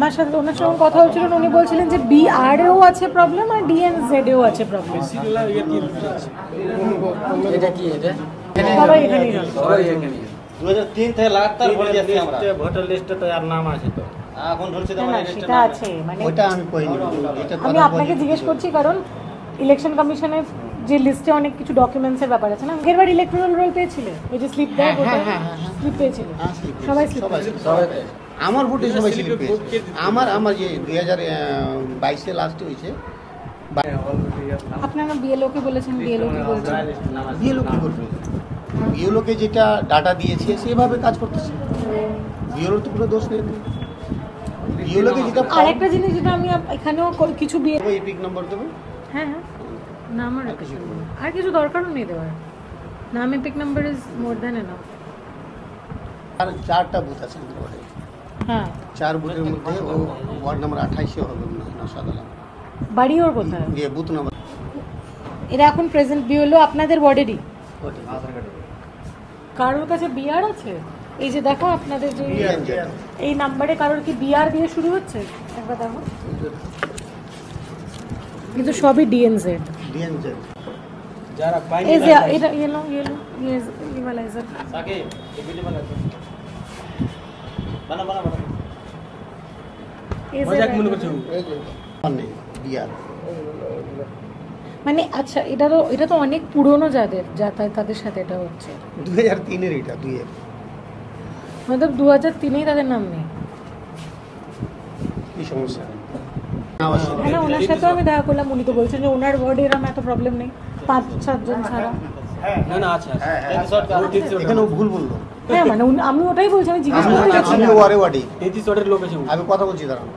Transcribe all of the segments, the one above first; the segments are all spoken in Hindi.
আমার সাথে ওনার সঙ্গে কথা হচ্ছিল, উনি বলছিলেন যে BR এও আছে প্রবলেম আর DNZ এও আছে প্রবলেম। এটা কি এটা সবাই এখানেই আছে। 2003 থেকে লাগাতার ভোটার লিস্টে তো আর নাম আছে তো এখন ধরছে তো মানে সেটা আছে, মানে ওটা আমি কইনি, এটা আমি আপনাকে জিজ্ঞেস করছি কারণ ইলেকশন কমিশনের যে লিস্টে অনেক কিছু ডকুমেন্টসের ব্যাপার আছে না। আগেরবার ইলেকট্রাল রোল পেয়েছিলে, ওই যে স্লিপ দেয়, স্লিপ পেয়েছিলে সবাই, স্লিপ সবাই আমার ভোটে সবাই স্লিপ পেয়েছে। আমার যে 2022 লাস্টে হয়েছে। আপনারা BLO কে বলেছেন, BLO কি বলছেন? বিএলও কি বলবে? বিএলওকে যেটা ডাটা দিয়েছে সেভাবে কাজ করতেছে, বিএলওর তো কোনো দোষ নেই। বিএলওকে যেটা আরেকটা জিনিস যেটা আমি এখানেও কিছু এপিক নম্বর দেবো। হ্যাঁ হ্যাঁ, নাম আর কিছু দরকারও নেই দেওয়ার। নাম epic number is more than enough. আর 4টা বুথ আছে আমাদের ওয়ার্ডে। হ্যাঁ, 4 বুথের মধ্যে ও ওয়ার্ড নাম্বার 28 হবে নওশাদ আলম। বাড়ি ওর কোথায়? যে বুথ নাম্বার এরা এখন প্রেজেন্ট BLO আপনাদের ওয়ার্ডেরই। কারোর কাছে BR আছে? এই যে দেখো আপনাদের যে এই নাম্বারে কারোর কি BR দিয়ে শুরু হচ্ছে? একবার দেখো, কিন্তু সবই DNZ। যারা এই যে এটা येलो ये वाला है सर। आगे ये वीडियो बना मजाक মনে করছো? মানে বিআর মানে আচ্ছা, এটা তো অনেক পুরনো তাদের সাথে এটা হচ্ছে 2003 এর, এটা 2 এর মানে 2003 তাদের নাম নেই। কি সমস্যা? হ্যাঁ, ওনার সাথেও আমি দেখা করলাম, উনি তো বলছেন যে ওনার ওয়ার্ডে এরকম এত প্রবলেম নেই, 5-7 জন ছাড়া। না না আচ্ছা, এখানে ভুল বললো। হ্যাঁ, মানে আমি ওটাই বলছি, আমি জিজ্ঞেস করতে যাচ্ছি না। আমিও ওয়ারে ওয়ার্ডে 33 ওয়ার্ডের লোক আছে। আমি কথা বলছি, দাঁড়ান,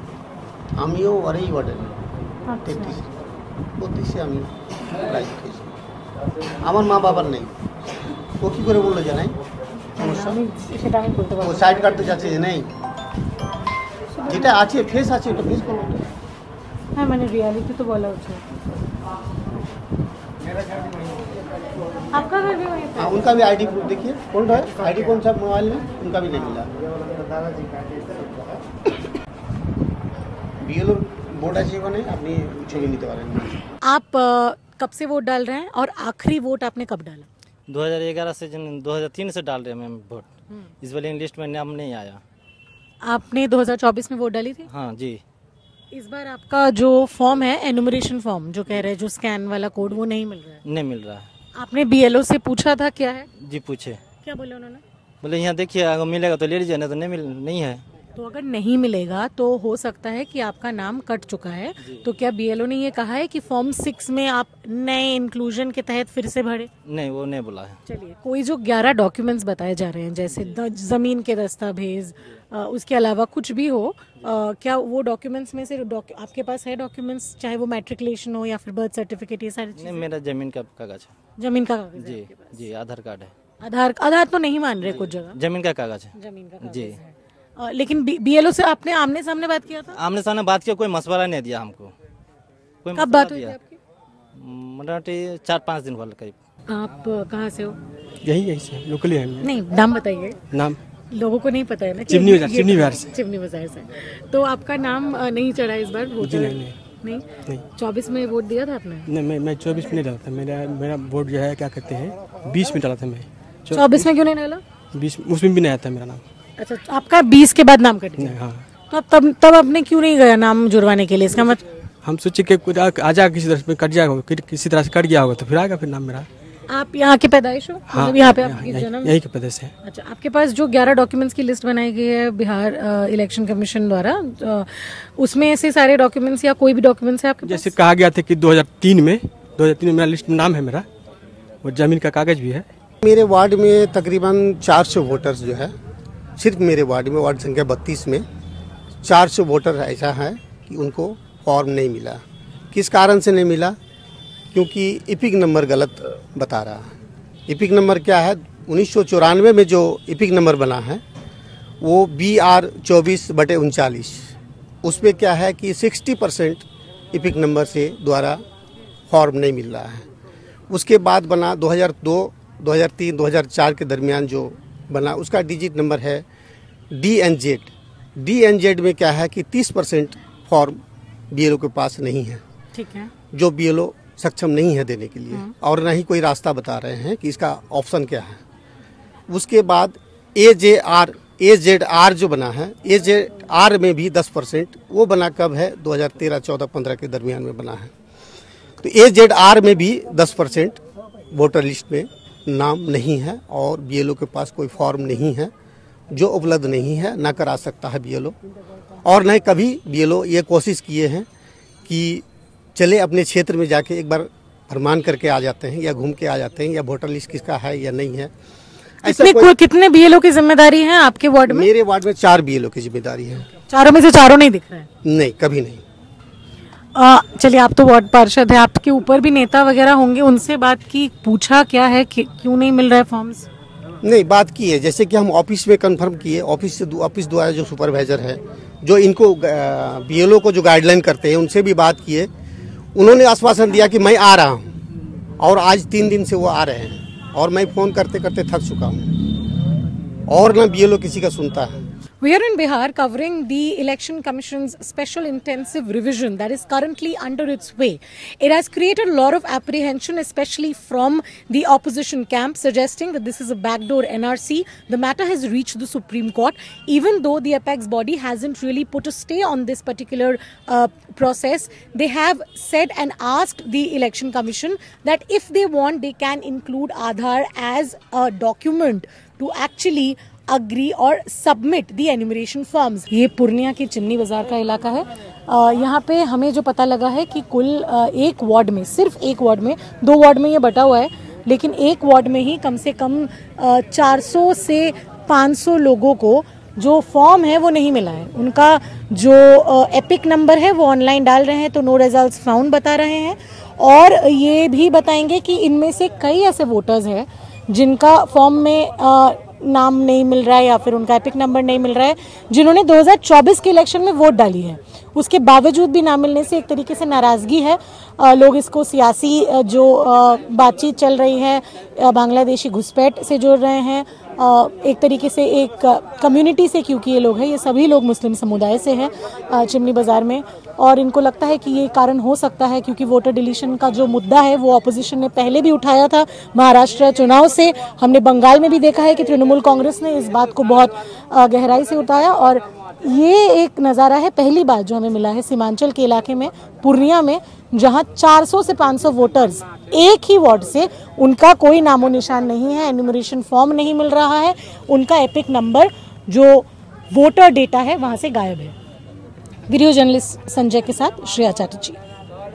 আমিও ওয়ারেই ওয়ার্ডে 33-32 আমি গ্রাজুয়েট হয়েছি। আমার মা বাবার নেই, ও কি করে বললো যে নাই? সেটা আমি বলতে ও পারবো। সাইড কাটতে যাচ্ছে যে নেই, যেটা আছে ফেস আছে ওটা ফেস করো। হ্যাঁ, মানে रियलिटी तो बोला उसे। आपका घर भी वहीं पे? हाँ, उनका भी आईडी प्रूफ देखिए, कौन है आईडी, कौन सा मोबाइल में, उनका भी नहीं मिला। बीएलओ बोर्ड আছে ওখানে, আপনি ছবি নিতে পারেন। आप कब से वोट डाल रहे हैं और आखिरी वोट आपने कब डाला? 2011 से 2003 से डाल रहे हैं मैम वोट। इस वाले लिस्ट में नाम नहीं आया। आपने 2024 में वोट डाली थी? हाँ जी। इस बार आपका जो फॉर्म है, एनुमरेशन फॉर्म जो कह रहे हैं, जो स्कैन वाला कोड, वो नहीं मिल रहा है? नहीं मिल रहा है। आपने BLO से पूछा था क्या है? जी पूछे, क्या बोले उन्होंने? बोले यहाँ देखिए अगर मिलेगा तो ले लीजिए, नहीं तो नहीं है। तो अगर नहीं मिलेगा तो हो सकता है कि आपका नाम कट चुका है। तो क्या BLO ने ये कहा है कि फॉर्म 6 में आप नए इंक्लूजन के तहत फिर से भरे? नहीं, वो नहीं बोला है। चलिए, कोई जो 11 डॉक्यूमेंट्स बताए जा रहे हैं, जैसे जमीन के दस्तावेज, उसके अलावा कुछ भी हो, क्या वो डॉक्यूमेंट्स में से आपके पास है डॉक्यूमेंट्स, चाहे वो मैट्रिकुलेशन हो या फिर बर्थ सर्टिफिकेट, ये सारी चीजें? नहीं, मेरा जमीन का कागज है। जमीन का कागज जी है आपके पास? जी, आधार कार्ड है। आधार तो नहीं मान रहे कुछ जगह, जमीन का कागज है। जमीन का कागज जी। है। लेकिन BLO से आपने आमने सामने बात किया था? आमने सामने बात किया, कोई मशवरा नहीं दिया हमको। कोई कब बात हुई थी आपकी? मोटामोटी 4-5 दिन वाले करीब। आप कहाँ से हो? यही से लोकली है। नहीं, नाम बताइए, नाम लोगों को नहीं पता है ना। चिमनी बाजार से। चिमनी बाजार से। तो आपका नाम नहीं चढ़ा इस बार वोटर? नहीं। 24 में वोट दिया था आपने? नहीं, मैं 24 में नहीं डाला था। मेरा वोट जो है क्या कहते हैं 20 में डाला था मैं। 24 में क्यों नहीं डाला? 20 उसमें भी नहीं आया था मेरा नाम। अच्छा, आपका 20 के बाद नाम कट गया? हाँ। तो तब आपने क्यों नहीं गया नाम जुड़वाने के लिए? इसका मतलब हम सोचे कि आ जा किसी तरह से कट जाएगा, किसी तरह से कट गया होगा तो फिर आएगा फिर नाम मेरा। आप यहाँ के पैदाइश हो? हाँ, मतलब यहाँ पे आपकी जन्म? यही के पैदाइश है। अच्छा, आपके पास जो 11 डॉक्यूमेंट्स की लिस्ट बनाई गई है बिहार इलेक्शन कमीशन द्वारा, उसमें से सारे डॉक्यूमेंट्स या कोई भी डॉक्यूमेंट्स है आपके पास? जैसे कहा गया था कि 2003 में मेरा लिस्ट में नाम है मेरा, और जमीन का कागज भी है। मेरे वार्ड में तकरीबन 400 वोटर्स जो है, सिर्फ मेरे वार्ड में, वार्ड संख्या 32 में 400 वोटर ऐसा है कि उनको फॉर्म नहीं मिला। किस कारण से नहीं मिला? क्योंकि इपिक नंबर गलत बता रहा है। इपिक नंबर क्या है? 1994 में जो इपिक नंबर बना है वो BR 24/39, उसमें क्या है कि 60% इपिक नंबर से द्वारा फॉर्म नहीं मिल रहा है। उसके बाद बना 2002, 2003, 2004 के दरमियान जो बना, उसका डिजिट नंबर है DNZ, DNZ में क्या है कि 30% फॉर्म BLO के पास नहीं है, ठीक है, जो BLO सक्षम नहीं है देने के लिए, और ना ही कोई रास्ता बता रहे हैं कि इसका ऑप्शन क्या है। उसके बाद AZR जो बना है, AZR में भी 10%, वो बना कब है, 2013, 14, 15 के दरमियान में बना है। तो AZR में भी 10% वोटर लिस्ट में नाम नहीं है और BLO के पास कोई फॉर्म नहीं है, जो उपलब्ध नहीं है, ना करा सकता है BLO। और न कभी BLO ये कोशिश किए हैं कि चले अपने क्षेत्र में जाके एक बार भ्रमण करके आ जाते हैं या घूम के आ जाते हैं, या वोटर लिस्ट किसका है या नहीं है। कितने BLO की जिम्मेदारी है आपके वार्ड में? मेरे वार्ड में 4 BLO की जिम्मेदारी है। चारों में से चारों नहीं दिख रहे हैं? नहीं, कभी नहीं। चलिए, आप तो वार्ड पार्षद है, आपके ऊपर भी नेता वगैरह होंगे, उनसे बात की, पूछा क्या है कि क्यों नहीं मिल रहा है फॉर्म्स? नहीं, बात की है, जैसे कि हम ऑफिस में कंफर्म किए, ऑफिस द्वारा जो सुपरवाइजर है, जो इनको BLO को जो गाइडलाइन करते हैं, उनसे भी बात किए। उन्होंने आश्वासन दिया कि मैं आ रहा हूँ, और आज 3 दिन से वो आ रहे हैं, और मैं फ़ोन करते करते थक चुका हूँ, और ना BLO किसी का सुनता है। We are in Bihar covering the Election Commission's special intensive revision that is currently under its way. It has created a lot of apprehension, especially from the opposition camp, suggesting that this is a backdoor NRC. The matter has reached the Supreme Court, even though the apex body hasn't really put a stay on this particular process. They have said and asked the Election Commission that if they want, they can include Aadhaar as a document to actually agree और सबमिट दी एन्यूमरेशन फॉर्म्स। ये पूर्णिया की चिन्नी बाजार का इलाका है। यहाँ पे हमें जो पता लगा है कि कुल एक वार्ड में, सिर्फ एक वार्ड में, 2 वार्ड में ये बटा हुआ है, लेकिन एक वार्ड में ही कम से कम 400 से 500 लोगों को जो फॉर्म है वो नहीं मिला है। उनका जो एपिक नंबर है वो ऑनलाइन डाल रहे हैं तो नो रिजल्ट्स फाउंड बता रहे हैं, और ये भी बताएंगे कि इनमें से कई ऐसे वोटर्स हैं जिनका फॉर्म में नाम नहीं मिल रहा है या फिर उनका एपिक नंबर नहीं मिल रहा है, जिन्होंने 2024 के इलेक्शन में वोट डाली है, उसके बावजूद भी ना मिलने से एक तरीके से नाराज़गी है। लोग इसको सियासी जो बातचीत चल रही है, बांग्लादेशी घुसपैठ से जोड़ रहे हैं, एक तरीके से एक कम्युनिटी से, क्योंकि ये लोग हैं, ये सभी लोग मुस्लिम समुदाय से हैं चिमनी बाज़ार में, और इनको लगता है कि ये कारण हो सकता है क्योंकि वोटर डिलीशन का जो मुद्दा है वो ऑपोजिशन ने पहले भी उठाया था महाराष्ट्र चुनाव से। हमने बंगाल में भी देखा है कि तृणमूल कांग्रेस ने इस बात को बहुत गहराई से उठाया, और ये एक नज़ारा है पहली बार जो हमें मिला है सीमांचल के इलाके में, पूर्णिया में, जहां 400 से 500 वोटर्स एक ही वार्ड से, उनका कोई नामो निशान नहीं है, एन्यूमरेशन फॉर्म नहीं मिल रहा है, उनका एपिक नंबर जो वोटर डेटा है वहां से गायब है। वीडियो जर्नलिस्ट संजय के साथ श्रेया चैटर्जी।